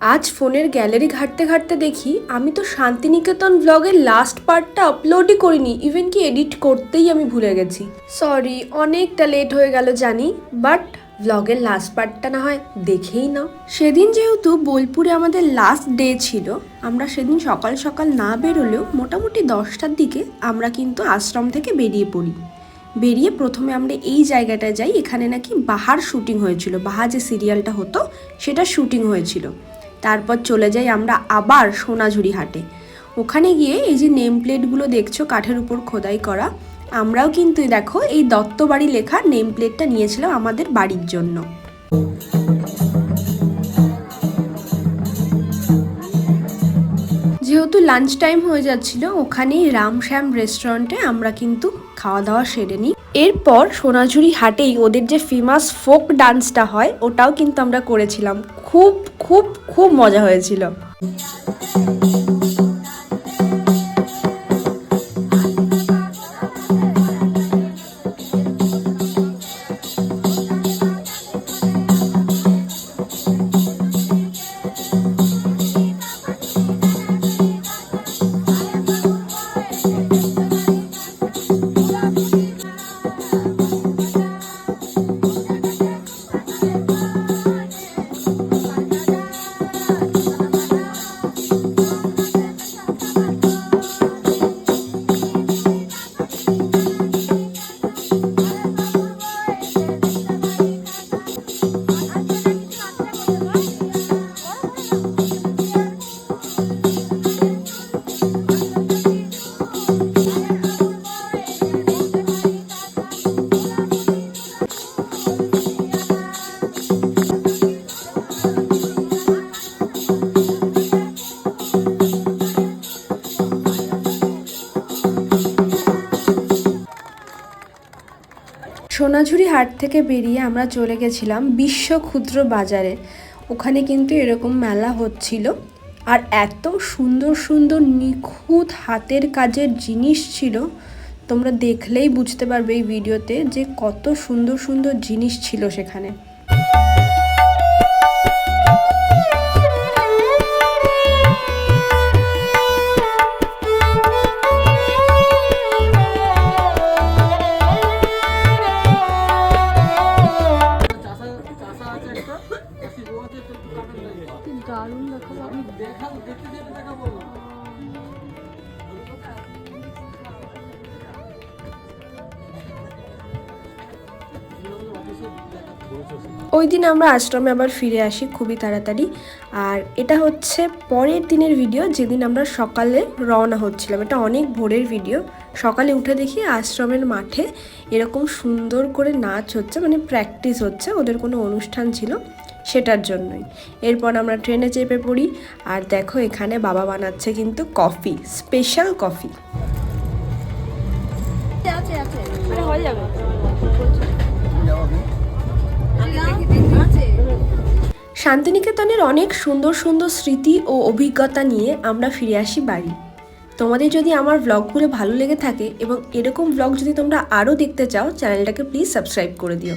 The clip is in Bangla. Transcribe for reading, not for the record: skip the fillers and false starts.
আজ ফোনের গ্যালারি ঘাঁটতে ঘাঁটতে দেখি আমি তো শান্তিনিকেতন ব্লগের লাস্ট পার্টটা আপলোডই করিনি, ইভেন কি এডিট করতেই আমি ভুলে গেছি। সরি, অনেকটা লেট হয়ে গেল জানি, বাট ব্লগের লাস্ট পার্টটা না হয় দেখেই নাও। সেদিন যেহেতু বোলপুরে আমাদের লাস্ট ডে ছিল, আমরা সেদিন সকাল সকাল না বেরোলেও মোটামুটি 10টার দিকে আমরা কিন্তু আশ্রম থেকে বেরিয়ে পড়ি। বেরিয়ে প্রথমে আমরা এই জায়গাটায় যাই, এখানে নাকি বাহার শুটিং হয়েছিল, বাহা যে সিরিয়ালটা হতো সেটা শুটিং হয়েছিল। তারপর চলে যাই আমরা আবার সোনাঝুরি হাটে। ওখানে গিয়ে এই যে নেম প্লেটগুলো দেখছো কাঠের উপর খোদাই করা, আমরাও কিন্তু দেখো এই দত্তবাড়ি লেখা নেম প্লেটটা নিয়েছিলাম আমাদের বাড়ির জন্য। যেহেতু লাঞ্চ টাইম হয়ে যাচ্ছিল, ওখানেই রামশ্যাম রেস্টুরেন্টে আমরা কিন্তু খাওয়া দাওয়া সেরে নিই। এরপর সোনাঝুরি হাটেই ওদের যে ফেমাস ফোক ডান্সটা হয় ওটাও কিন্তু আমরা করেছিলাম। খুব খুব খুব মজা হয়েছিল। সোনাঝুরি হাট থেকে বেরিয়ে আমরা চলে গেছিলাম বিশ্ব ক্ষুদ্র বাজারে। ওখানে কিন্তু এরকম মেলা হচ্ছিল, আর এত সুন্দর সুন্দর নিখুঁত হাতের কাজের জিনিস ছিল, তোমরা দেখলেই বুঝতে পারবে এই ভিডিওতে যে কত সুন্দর সুন্দর জিনিস ছিল সেখানে। দারুণ দেখাবো আমি, দেখাবো দেখতে যেতে দেখাবো। ওই দিন আমরা আশ্রমে আবার ফিরে আসি খুবই তাড়াতাড়ি। আর এটা হচ্ছে পরের দিনের ভিডিও, যেদিন আমরা সকালে রওনা হচ্ছিলাম। এটা অনেক ভোরের ভিডিও। সকালে উঠে দেখি আশ্রমের মাঠে এরকম সুন্দর করে নাচ হচ্ছে, মানে প্র্যাকটিস হচ্ছে, ওদের কোনো অনুষ্ঠান ছিল সেটার জন্যই। এরপর আমরা ট্রেনে চেপে পড়ি, আর দেখো এখানে বাবা বানাচ্ছে কিন্তু কফি, স্পেশাল কফি। শান্তিনিকেতনের অনেক সুন্দর সুন্দর স্মৃতি ও অভিজ্ঞতা নিয়ে আমরা ফিরে আসি বাড়ি। তোমাদের যদি আমার ব্লগগুলো ভালো লেগে থাকে এবং এরকম ব্লগ যদি তোমরা আরও দেখতে চাও, চ্যানেলটাকে প্লিজ সাবস্ক্রাইব করে দিও।